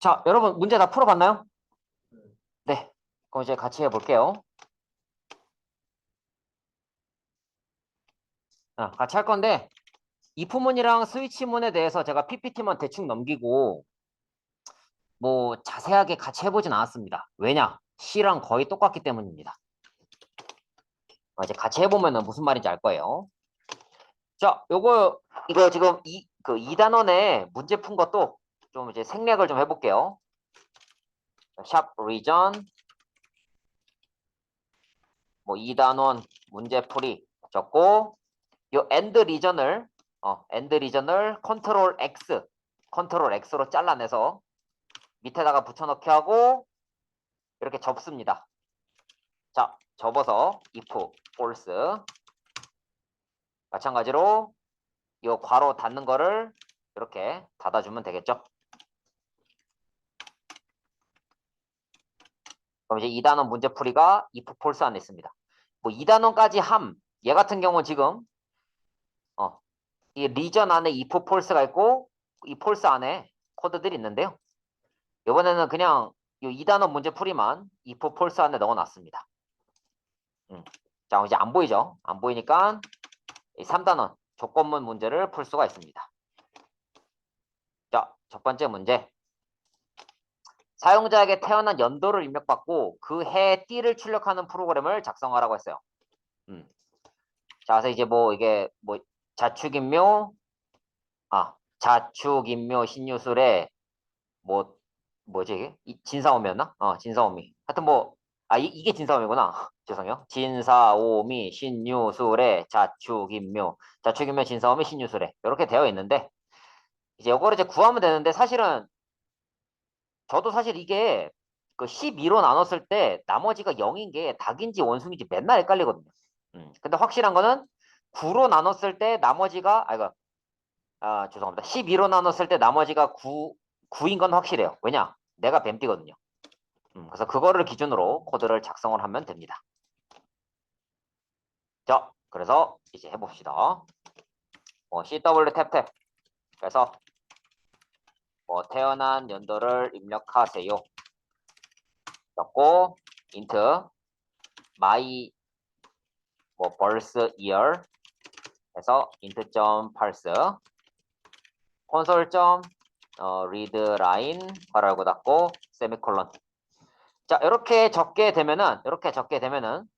자, 여러분 문제 다 풀어봤나요? 네. 그럼 이제 같이 해볼게요. 같이 할 건데 if문이랑 스위치문에 대해서 제가 PPT만 대충 넘기고 뭐 자세하게 같이 해보진 않았습니다. 왜냐? C랑 거의 똑같기 때문입니다. 이제 같이 해보면 무슨 말인지 알 거예요. 자, 이거 지금 그 2단원에 문제 푼 것도 좀 이제 생략을 좀 해볼게요. 샵 리전 뭐 2단원 문제풀이 적고 요 엔드 리전을 컨트롤 X로 잘라내서 밑에다가 붙여넣기 하고 이렇게 접습니다. 자, 접어서 if false 마찬가지로 요 괄호 닫는 거를 이렇게 닫아주면 되겠죠. 그럼 이제 2단원 문제풀이가 if false 안에 있습니다. 뭐 2단원까지 얘 같은 경우는 지금 이 리전 안에 if false가 있고 이 false 안에 코드들이 있는데요. 이번에는 그냥 이 2단원 문제풀이만 if false 안에 넣어놨습니다. 자, 이제 안 보이죠? 안 보이니까 이 3단원 조건문 문제를 풀 수가 있습니다. 자, 첫 번째 문제. 사용자에게 태어난 연도를 입력받고 그 해의 띠를 출력하는 프로그램을 작성하라고 했어요. 자, 그래서 이제 뭐 이게 뭐 자축인묘 신유술에 뭐지 이게? 진사오미였나? 진사오미. 하여튼 이게 진사오미구나. 죄송해요. 진사오미, 신유술에 자축인묘, 진사오미, 신유술에 이렇게 되어 있는데 이제 이거를 이제 구하면 되는데 사실은 저도 사실 이게 그 12로 나눴을 때 나머지가 0인 게 닭인지 원숭인지 맨날 헷갈리거든요. 근데 확실한 거는 9로 나눴을 때 나머지가 죄송합니다. 12로 나눴을 때 나머지가 9인 건 확실해요. 왜냐? 내가 뱀띠거든요. 그래서 그거를 기준으로 코드를 작성을 하면 됩니다. 자, 그래서 이제 해봅시다. CW 탭탭. 그래서 태어난 연도를 입력하세요. 넣고 int my birth year 해서 int.parse 콘솔. readline 괄호 열고 닫고 세미콜론. 자, 이렇게 적게 되면은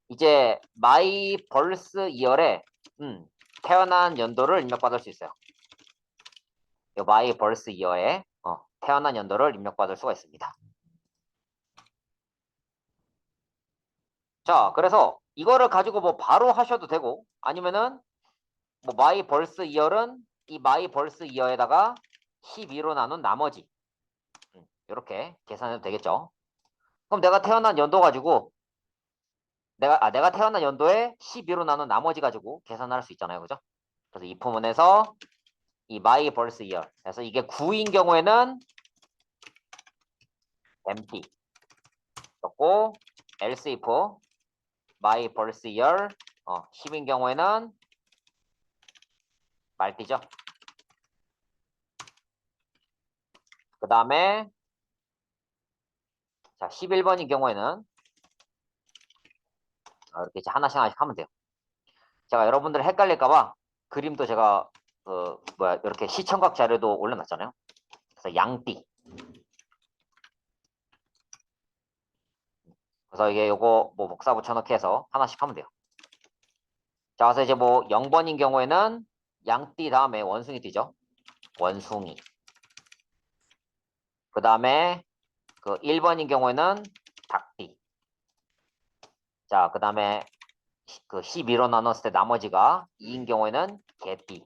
이제 my birth year에 태어난 연도를 입력받을 수 있어요. 이 my birth year에 태어난 연도를 입력받을 수가 있습니다. 자, 그래서 이거를 가지고 뭐 바로 하셔도 되고 아니면은 뭐 my birth year은 이 my birth year에다가 12로 나눈 나머지 이렇게 계산해도 되겠죠. 그럼 내가 태어난 연도 가지고 내가 태어난 연도에 12로 나눈 나머지 가지고 계산할 수 있잖아요. 그죠? 그래서 이 부분에서 이 my birth year 그래서 이게 9인 경우에는 empty 넣고 else if my birth year 10인 경우에는 말띠죠. 그 다음에 자 11번인 경우에는 이렇게 이제 하나씩 하면 돼요. 제가 여러분들 헷갈릴까봐 그림도 제가 이렇게 시청각 자료도 올려놨잖아요. 그래서 양띠. 그래서 이게 요거 뭐 목사 붙여넣기 해서 하나씩 하면 돼요. 자, 그래서 이제 0번인 경우에는 양띠 다음에 원숭이 띠죠. 원숭이. 그 다음에 그 1번인 경우에는 닭띠. 자, 그 다음에 그 12로 나눴을 때 나머지가 2인 경우에는 개띠.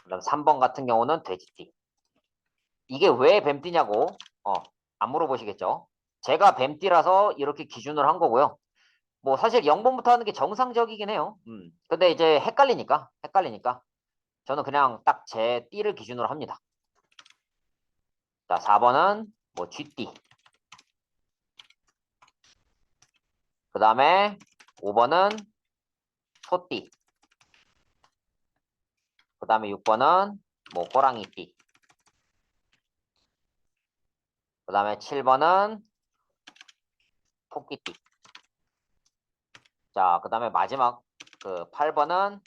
그 다음 3번 같은 경우는 돼지띠. 이게 왜 뱀띠냐고 안 물어보시겠죠. 제가 뱀띠라서 이렇게 기준을 한 거고요. 뭐 사실 0번부터 하는 게 정상적이긴 해요. 근데 이제 헷갈리니까 저는 그냥 딱 제 띠를 기준으로 합니다. 자, 4번은 뭐 쥐띠. 그 다음에 5번은 소띠. 그 다음에 6번은 뭐 호랑이띠. 그 다음에 7번은 토끼띠. 자, 그 다음에 마지막 그 8번은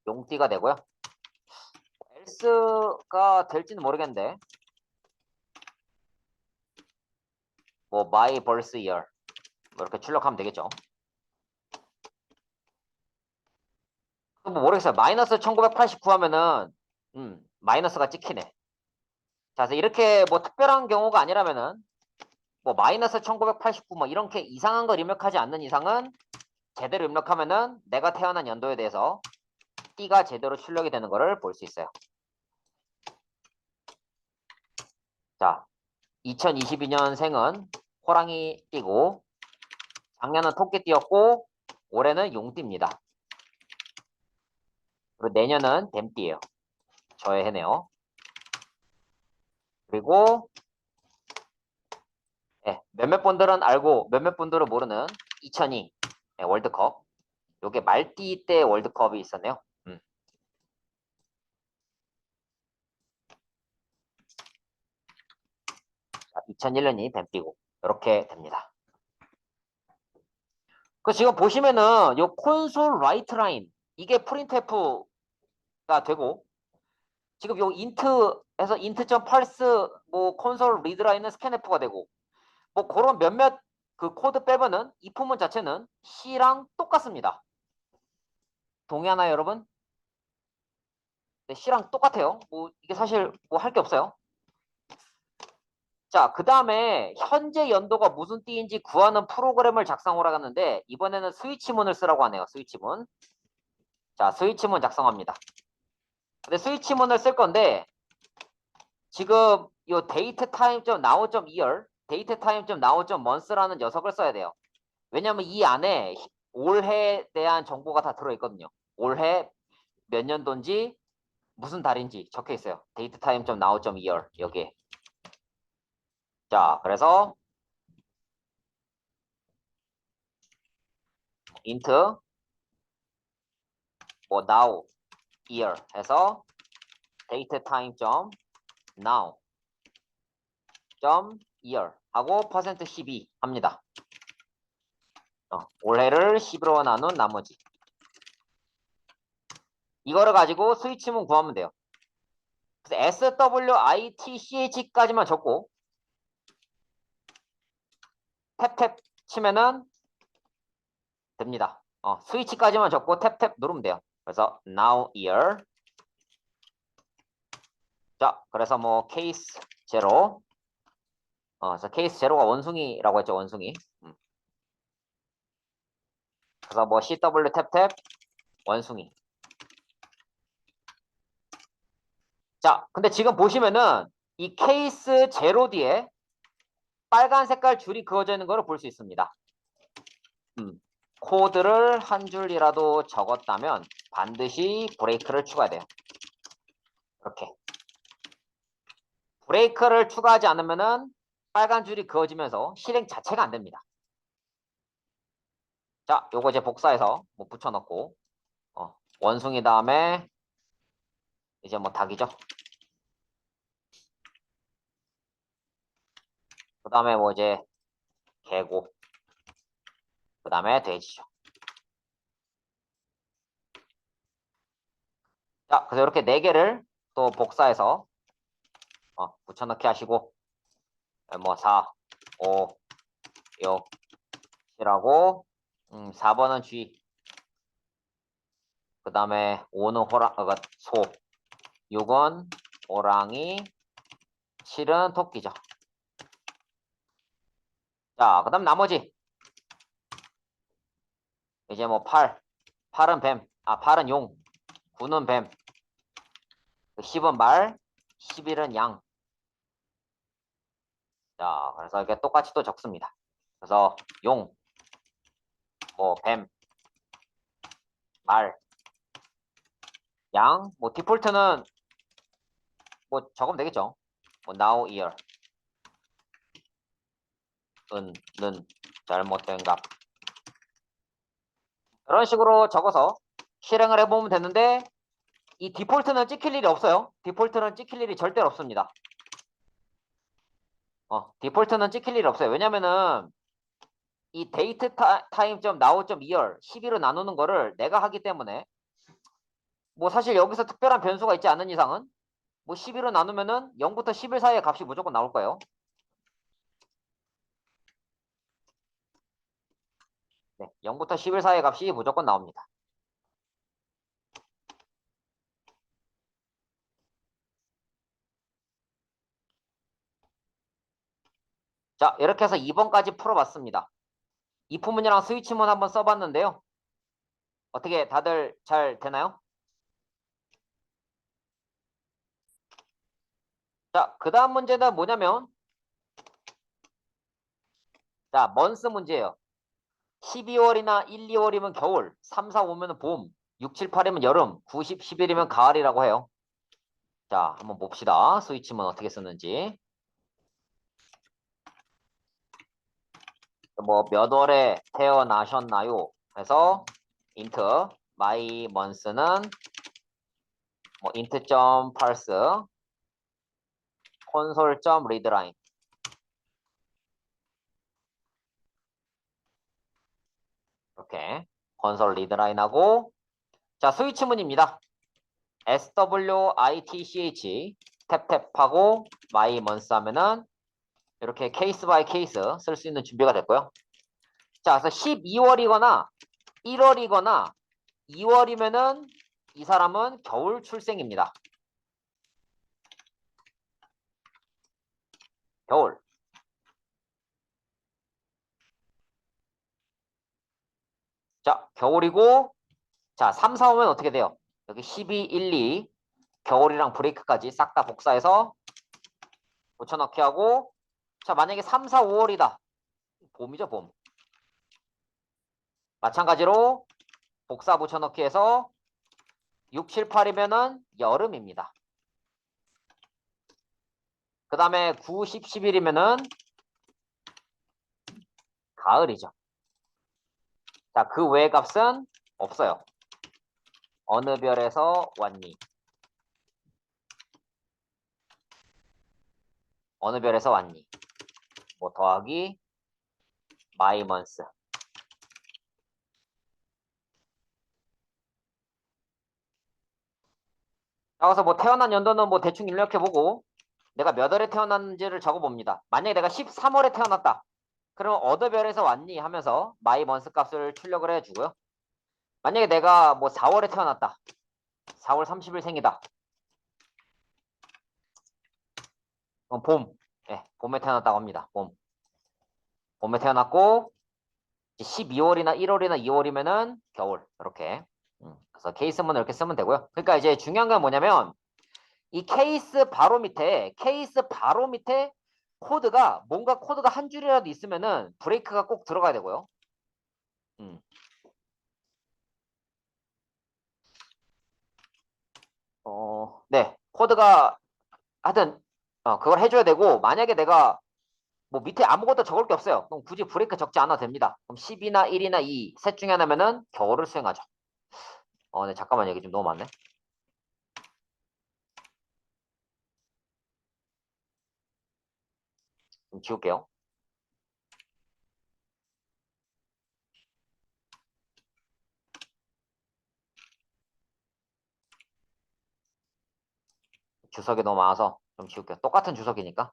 용띠가 되고요. else가 될지는 모르겠는데 뭐 my birth year 뭐 이렇게 출력하면 되겠죠. 뭐 모르겠어요. 마이너스 1989 하면은 마이너스가 찍히네. 자, 그래서 이렇게 뭐 특별한 경우가 아니라면은 뭐 마이너스 1989 뭐 이렇게 이상한 걸 입력하지 않는 이상은 제대로 입력하면은 내가 태어난 연도에 대해서 띠가 제대로 출력이 되는 거를 볼 수 있어요. 자, 2022년생은 호랑이 띠고 작년은 토끼띠였고 올해는 용띠입니다. 그리고 내년은 뱀띠예요. 저의 해네요. 그리고 몇몇 분들은 알고 몇몇 분들은 모르는 2002 월드컵. 요게 말띠 때 월드컵이 있었네요. 2001년이 뱀띠고 이렇게 됩니다. 그 지금 보시면은 요 콘솔 라이트 라인 이게 프린트F가 되고 지금 요 인트에서 int.parse 뭐 콘솔 리드 라인은 스캔F가 되고 뭐 그런 몇몇 그 코드 빼면은 이 부분 자체는 C랑 똑같습니다. 동의하나요, 여러분? 네, C랑 똑같아요. 뭐 이게 사실 뭐 할 게 없어요. 자, 그 다음에 현재 연도가 무슨 띠인지 구하는 프로그램을 작성하라고 하는데 이번에는 스위치문을 쓰라고 하네요. 스위치문. 자, 스위치문 작성합니다. 근데 스위치문을 쓸 건데 지금 요 데이트 타임.now.year 데이트 타임.now.month라는 녀석을 써야 돼요. 왜냐면 이 안에 올해에 대한 정보가 다 들어있거든요. 올해 몇 년도인지 무슨 달인지 적혀 있어요. 데이트 타임.now.year 여기에. 자, 그래서 int 뭐 now year 해서 데이트 타임.now year 하고 %12 합니다. 올해를 10으로 나눈 나머지 이거를 가지고 스위치문 구하면 돼요. 그래서 SWITCH까지만 적고 탭탭 치면은 됩니다. 스위치까지만 적고 탭탭 누르면 돼요. 그래서 now year 자, 그래서 뭐 케이스 제로 그래서 케이스 제로가 원숭이라고 했죠. 원숭이. 그래서 뭐 CW 탭탭 원숭이. 자, 근데 지금 보시면은 이 케이스 제로 뒤에 빨간 색깔 줄이 그어져 있는 거를 볼 수 있습니다. 코드를 한 줄이라도 적었다면 반드시 브레이크를 추가해야 돼요. 이렇게. 브레이크를 추가하지 않으면은 빨간 줄이 그어지면서 실행 자체가 안 됩니다. 자, 요거 이제 복사해서 뭐 붙여넣고 원숭이 다음에 이제 뭐 닭이죠. 그 다음에 뭐 이제 개고 그 다음에 돼지죠. 자, 그래서 이렇게 4개를 또 복사해서 붙여넣기 하시고 뭐 4, 5, 6, 7하고 4번은 쥐 그 다음에 5는 소 6은 호랑이 7은 토끼죠. 자, 그 다음 나머지 이제 뭐 8은 뱀 8은 용 9는 뱀 10은 말 11은 양. 자, 그래서 이렇게 똑같이 또 적습니다. 그래서 용, 뭐 뱀, 말, 양, 뭐 디폴트는 뭐 적으면 되겠죠. 뭐 now year, 는 잘못된 값. 이런 식으로 적어서 실행을 해보면 되는데 이 디폴트는 찍힐 일이 없어요. 디폴트는 찍힐 일이 절대로 없습니다. 디폴트는 찍힐 일 없어요. 왜냐면은 이 데이트 타임 점 나우 점 2열 12로 나누는 거를 내가 하기 때문에 뭐 사실 여기서 특별한 변수가 있지 않은 이상은 뭐 12로 나누면은 0부터 11 사이의 값이 무조건 나올 거예요. 네, 0부터 11 사이의 값이 무조건 나옵니다. 자, 이렇게 해서 2번까지 풀어봤습니다. if문이랑 스위치문 한번 써봤는데요. 어떻게 다들 잘 되나요? 자, 그 다음 문제는 뭐냐면 자, 먼스 문제예요. 12월이나 1, 2월이면 겨울, 3, 4, 5면 봄, 6, 7, 8이면 여름, 9, 10, 11이면 가을이라고 해요. 자, 한번 봅시다. 스위치문 어떻게 쓰는지. 뭐 몇 월에 태어나셨나요? 그래서 int my month는 뭐 int.parse console.readline 이렇게 console readline하고 자 스위치문입니다. switch 탭탭하고 my month 하면은 이렇게 케이스 바이 케이스 쓸 수 있는 준비가 됐고요. 자 그래서 12월이거나 1월이거나 2월이면은 이 사람은 겨울 출생입니다. 겨울. 자, 겨울이고, 자, 3, 4, 5면 어떻게 돼요? 여기 12, 1, 2, 겨울이랑 브레이크까지 싹 다 복사해서 붙여넣기 하고, 자, 만약에 3, 4, 5월이다. 봄이죠, 봄. 마찬가지로 복사 붙여넣기 해서 6, 7, 8이면은 여름입니다. 그 다음에 9, 10, 11이면은 가을이죠. 자, 그 외의 값은 없어요. 어느 별에서 왔니? 어느 별에서 왔니? 뭐 더하기 my month. 나가서 뭐 태어난 연도는 뭐 대충 입력해보고 내가 몇 월에 태어났는지를 적어봅니다. 만약에 내가 13월에 태어났다. 그럼 어느 별에서 왔니? 하면서 my month 값을 출력을 해주고요. 만약에 내가 뭐 4월에 태어났다. 4월 30일 생이다. 그럼 봄. 예, 봄에 태어났다고 합니다. 봄. 봄에 태어났고 12월이나 1월이나 2월이면은 겨울. 이렇게. 그래서 케이스문을 이렇게 쓰면 되고요. 그러니까 이제 중요한 건 뭐냐면 이 케이스 바로 밑에 코드가 뭔가 코드가 한 줄이라도 있으면은 브레이크가 꼭 들어가야 되고요. 음. 네. 코드가 하여튼 그걸 해줘야 되고 만약에 내가 뭐 밑에 아무것도 적을 게 없어요. 그럼 굳이 브레이크 적지 않아도 됩니다. 그럼 10이나 1이나 2, 셋 중에 하나면은 겨울을 수행하죠. 네, 잠깐만 여기 좀 너무 많네. 좀 지울게요. 주석이 너무 많아서 좀 지울게요. 똑같은 주석이니까.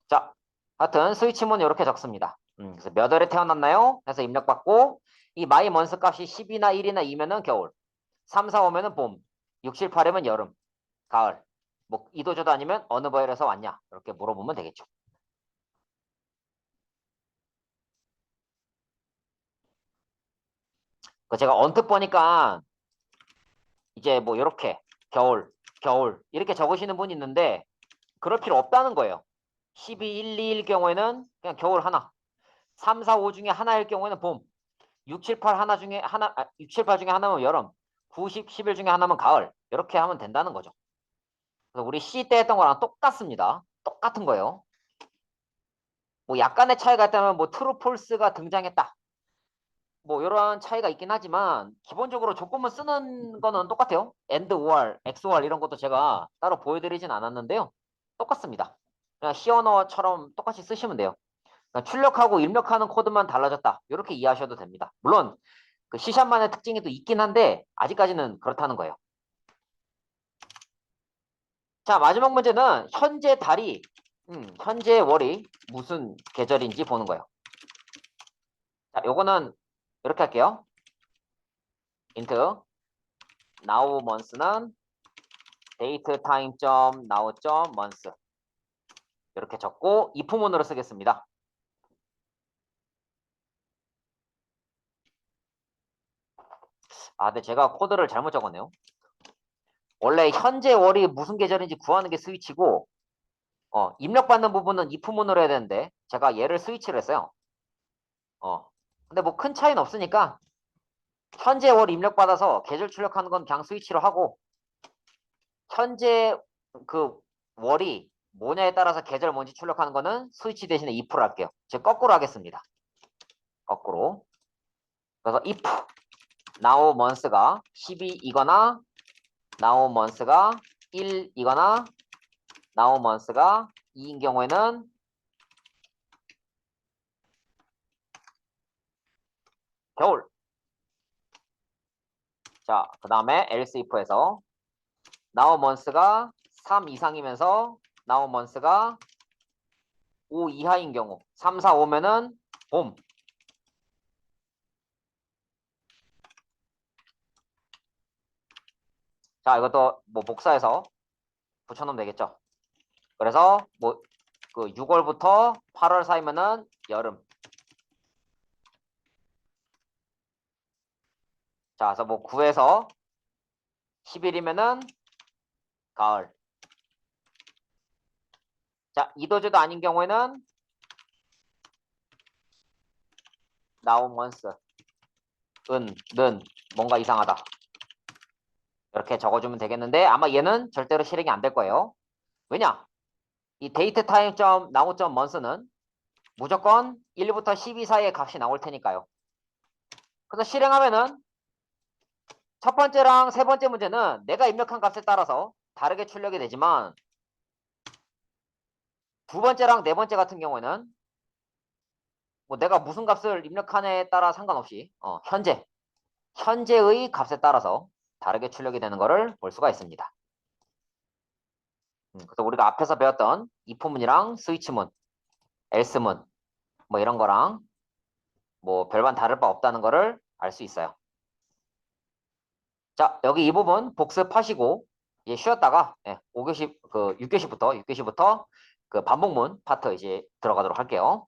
자, 하여튼 스위치문 이렇게 적습니다. 그래서 몇 월에 태어났나요? 해서 입력받고 이 마이 먼스 값이 10이나 1이나 2면은 겨울, 3, 4, 5면은 봄, 6, 7, 8이면 여름, 가을. 뭐 이도저도 아니면 어느 벌에서 왔냐? 이렇게 물어보면 되겠죠. 그 제가 언뜻 보니까 이제 뭐 이렇게 겨울, 겨울 이렇게 적으시는 분이 있는데 그럴 필요 없다는 거예요. 12, 1, 2일 경우에는 그냥 겨울 하나, 3, 4, 5 중에 하나일 경우에는 봄, 6, 7, 8 하나 중에 하나, 6, 7, 8 중에 하나면 여름, 9, 10, 11 중에 하나면 가을 이렇게 하면 된다는 거죠. 그래서 우리 C 때 했던 거랑 똑같습니다. 똑같은 거예요. 뭐 약간의 차이가 있다면 뭐 트루 폴스가 등장했다. 뭐 이런 차이가 있긴 하지만 기본적으로 조건문 쓰는 거는 똑같아요. and, or, XOR 이런 것도 제가 따로 보여드리진 않았는데요. 똑같습니다. 그냥 C 언어처럼 똑같이 쓰시면 돼요. 그러니까 출력하고 입력하는 코드만 달라졌다. 이렇게 이해하셔도 됩니다. 물론 그 C샵만의 특징이 또 있긴 한데 아직까지는 그렇다는 거예요. 자, 마지막 문제는 현재 달이 현재 월이 무슨 계절인지 보는 거예요. 자, 요거는 이렇게 할게요. int now month는 date time now month 이렇게 적고 if문으로 쓰겠습니다. 아, 근데 제가 코드를 잘못 적었네요. 원래 현재 월이 무슨 계절인지 구하는 게 스위치고 입력받는 부분은 if문으로 해야 되는데 제가 얘를 스위치를 했어요. 근데 뭐 큰 차이는 없으니까 현재 월 입력받아서 계절 출력하는 건 그냥 스위치로 하고 현재 그 월이 뭐냐에 따라서 계절 뭔지 출력하는 거는 스위치 대신에 if를 할게요. 즉 거꾸로 하겠습니다. 거꾸로. 그래서 if now months가 12이거나 now months가 1이거나 now months가 2인 경우에는 겨울. 자, 그 다음에 else if에서 now months가 3 이상이면서 now months가 5 이하인 경우 3, 4, 5면은 봄. 자, 이것도 뭐 복사해서 붙여놓으면 되겠죠. 그래서 뭐 그 6월부터 8월 사이면은 여름. 자, 그래서 뭐 9에서 10일이면은 가을. 자, 이도저도 아닌 경우에는 now month. 는 뭔가 이상하다. 이렇게 적어주면 되겠는데 아마 얘는 절대로 실행이 안 될 거예요. 왜냐? 이 date time now month는 무조건 1부터 12 사이의 값이 나올 테니까요. 그래서 실행하면은 첫 번째랑 세 번째 문제는 내가 입력한 값에 따라서 다르게 출력이 되지만 두 번째랑 네 번째 같은 경우에는 뭐 내가 무슨 값을 입력하냐에 따라 상관없이 현재의 값에 따라서 다르게 출력이 되는 것을 볼 수가 있습니다. 그래서 우리가 앞에서 배웠던 if문이랑 스위치문, else문 뭐 이런 거랑 뭐 별반 다를 바 없다는 것을 알 수 있어요. 자, 여기 이 부분 복습하시고 이제 쉬었다가 5교시 그 6교시부터 그 반복문 파트 이제 들어가도록 할게요.